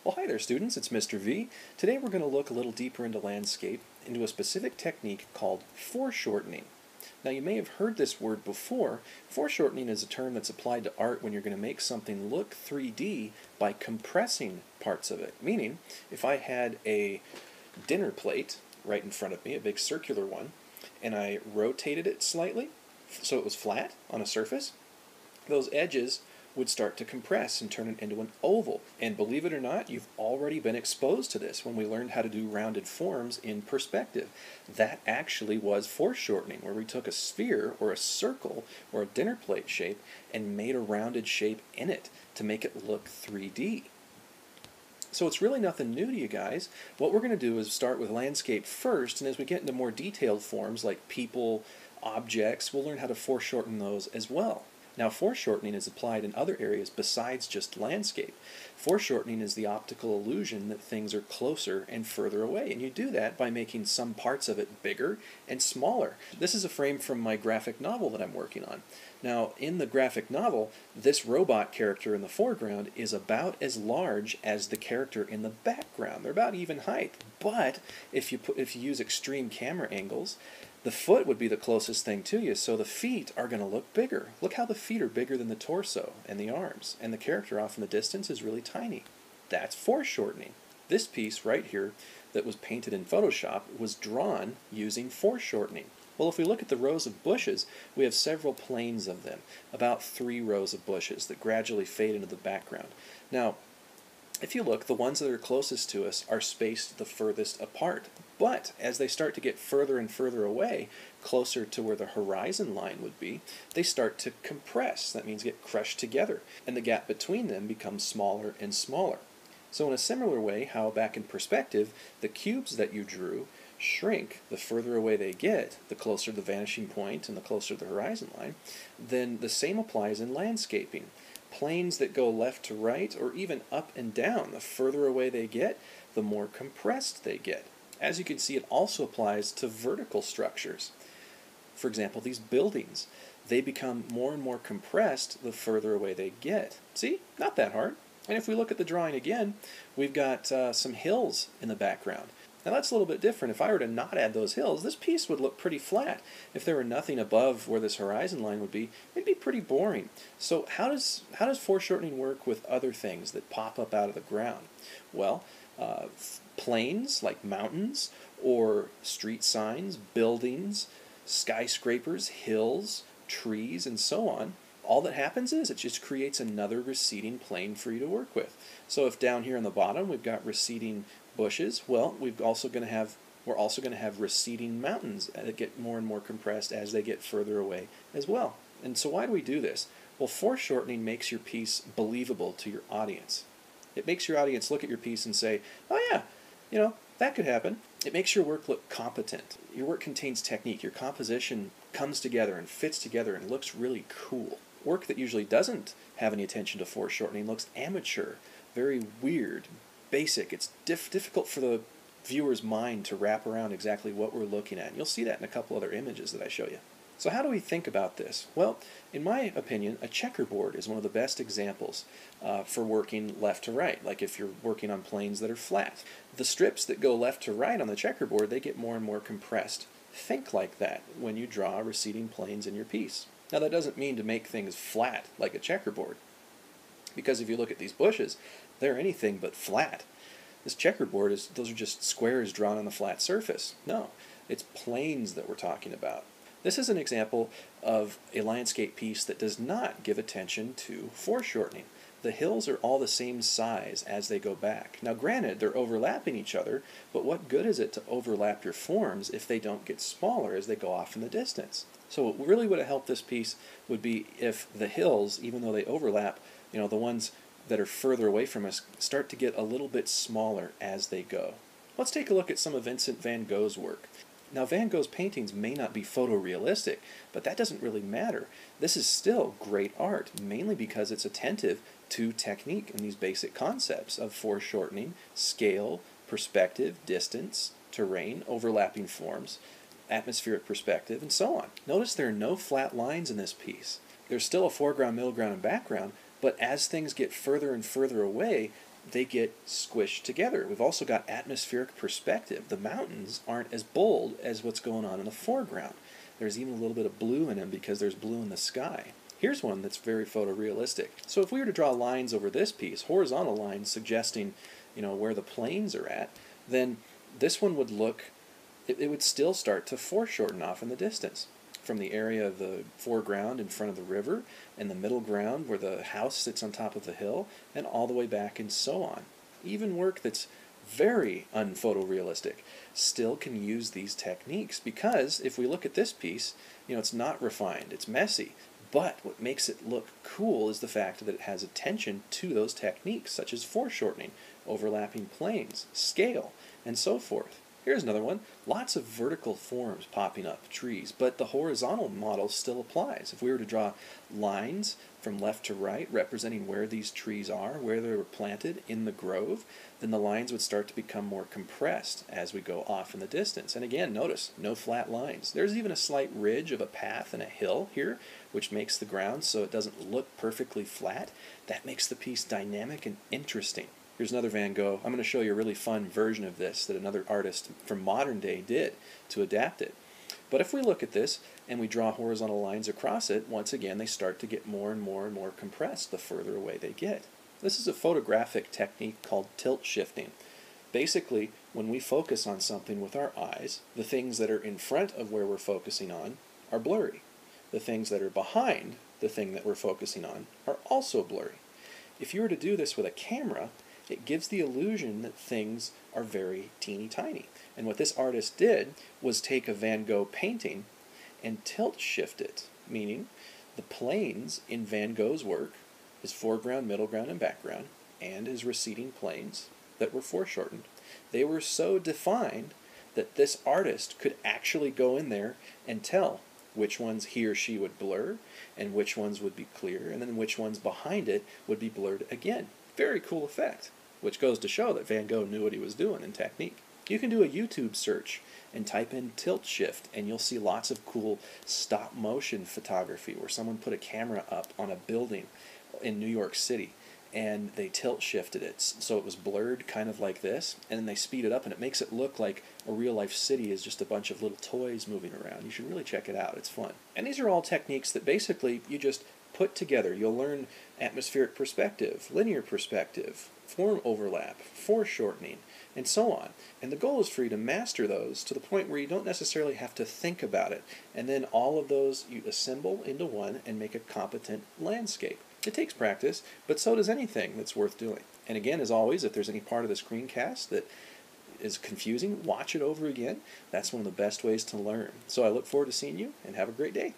Well, hi there students, it's Mr. V. Today we're going to look a little deeper into landscape, into a specific technique called foreshortening. Now you may have heard this word before. Foreshortening is a term that's applied to art when you're going to make something look 3D by compressing parts of it. Meaning, if I had a dinner plate right in front of me, a big circular one, and I rotated it slightly so it was flat on a surface, those edges would start to compress and turn it into an oval. And believe it or not, you've already been exposed to this when we learned how to do rounded forms in perspective. That actually was foreshortening, where we took a sphere or a circle or a dinner plate shape and made a rounded shape in it to make it look 3D. So it's really nothing new to you guys. What we're going to do is start with landscape first, and as we get into more detailed forms like people, objects, we'll learn how to foreshorten those as well. Now, foreshortening is applied in other areas besides just landscape. Foreshortening is the optical illusion that things are closer and further away, and you do that by making some parts of it bigger and smaller. This is a frame from my graphic novel that I'm working on. Now, in the graphic novel, this robot character in the foreground is about as large as the character in the background. They're about even height, but if you use extreme camera angles, the foot would be the closest thing to you, so the feet are going to look bigger. Look how the feet are bigger than the torso and the arms, and the character off in the distance is really tiny. That's foreshortening. This piece right here that was painted in Photoshop was drawn using foreshortening. Well, if we look at the rows of bushes, we have several planes of them, about 3 rows of bushes that gradually fade into the background. Now, if you look, the ones that are closest to us are spaced the furthest apart. But as they start to get further and further away, closer to where the horizon line would be, they start to compress. That means get crushed together, and the gap between them becomes smaller and smaller. So in a similar way, how back in perspective, the cubes that you drew shrink the further away they get, the closer the vanishing point and the closer the horizon line, then the same applies in landscaping. Planes that go left to right or even up and down, the further away they get, the more compressed they get. As you can see, it also applies to vertical structures. For example, these buildings, they become more and more compressed the further away they get. See? Not that hard. And if we look at the drawing again, we've got some hills in the background. Now that's a little bit different. If I were to not add those hills, this piece would look pretty flat. If there were nothing above where this horizon line would be, it'd be pretty boring. So how does foreshortening work with other things that pop up out of the ground? Well, plains like mountains or street signs, buildings, skyscrapers, hills, trees, and so on. All that happens is it just creates another receding plane for you to work with. So if down here on the bottom we've got receding bushes, well, we're also going to have receding mountains that get more and more compressed as they get further away as well. And so why do we do this? Well, foreshortening makes your piece believable to your audience. It makes your audience look at your piece and say, oh yeah, you know, that could happen. It makes your work look competent. Your work contains technique. Your composition comes together and fits together and looks really cool. Work that usually doesn't have any attention to foreshortening looks amateur, very weird, basic. It's difficult for the viewer's mind to wrap around exactly what we're looking at. And you'll see that in a couple other images that I show you. So how do we think about this? Well, in my opinion, a checkerboard is one of the best examples for working left to right, like if you're working on planes that are flat. The strips that go left to right on the checkerboard, they get more and more compressed. Think like that when you draw receding planes in your piece. Now that doesn't mean to make things flat like a checkerboard, because if you look at these bushes, they're anything but flat. This checkerboard those are just squares drawn on the flat surface. No, it's planes that we're talking about. This is an example of a landscape piece that does not give attention to foreshortening. The hills are all the same size as they go back. Now granted, they're overlapping each other, but what good is it to overlap your forms if they don't get smaller as they go off in the distance? So what really would have helped this piece would be if the hills, even though they overlap, you know, the ones that are further away from us, start to get a little bit smaller as they go. Let's take a look at some of Vincent van Gogh's work. Now, Van Gogh's paintings may not be photorealistic, but that doesn't really matter. This is still great art, mainly because it's attentive to technique and these basic concepts of foreshortening, scale, perspective, distance, terrain, overlapping forms, atmospheric perspective, and so on. Notice there are no flat lines in this piece. There's still a foreground, middle ground, and background, but as things get further and further away, they get squished together. We've also got atmospheric perspective. The mountains aren't as bold as what's going on in the foreground. There's even a little bit of blue in them because there's blue in the sky. Here's one that's very photorealistic. So if we were to draw lines over this piece, horizontal lines suggesting, where the planes are at, then this one would look, it would still start to foreshorten off in the distance, from the area of the foreground in front of the river, and the middle ground where the house sits on top of the hill, and all the way back and so on. Even work that's very unphotorealistic still can use these techniques, because if we look at this piece, it's not refined, it's messy, but what makes it look cool is the fact that it has attention to those techniques, such as foreshortening, overlapping planes, scale, and so forth. Here's another one. Lots of vertical forms popping up, trees, but the horizontal model still applies. If we were to draw lines from left to right representing where these trees are, where they were planted in the grove, then the lines would start to become more compressed as we go off in the distance. And again, notice, no flat lines. There's even a slight ridge of a path and a hill here, which makes the ground so it doesn't look perfectly flat. That makes the piece dynamic and interesting. Here's another Van Gogh. I'm going to show you a really fun version of this that another artist from modern day did to adapt it. But if we look at this and we draw horizontal lines across it, once again they start to get more and more and more compressed the further away they get. This is a photographic technique called tilt shifting. Basically, when we focus on something with our eyes, the things that are in front of where we're focusing on are blurry. The things that are behind the thing that we're focusing on are also blurry. If you were to do this with a camera, it gives the illusion that things are very teeny tiny. And what this artist did was take a Van Gogh painting and tilt shift it, meaning the planes in Van Gogh's work, his foreground, middle ground, and background, and his receding planes that were foreshortened, they were so defined that this artist could actually go in there and tell which ones he or she would blur, and which ones would be clear, and then which ones behind it would be blurred again. Very cool effect, which goes to show that Van Gogh knew what he was doing in technique. You can do a YouTube search and type in tilt shift, and you'll see lots of cool stop motion photography where someone put a camera up on a building in New York City and they tilt shifted it so it was blurred kind of like this, and then they speed it up and it makes it look like a real life city is just a bunch of little toys moving around. You should really check it out, it's fun. And these are all techniques that basically you just put together. You'll learn atmospheric perspective, linear perspective, form overlap, foreshortening, and so on. And the goal is for you to master those to the point where you don't necessarily have to think about it. And then all of those you assemble into one and make a competent landscape. It takes practice, but so does anything that's worth doing. And again, as always, if there's any part of the screencast that is confusing, watch it over again. That's one of the best ways to learn. So I look forward to seeing you, and have a great day.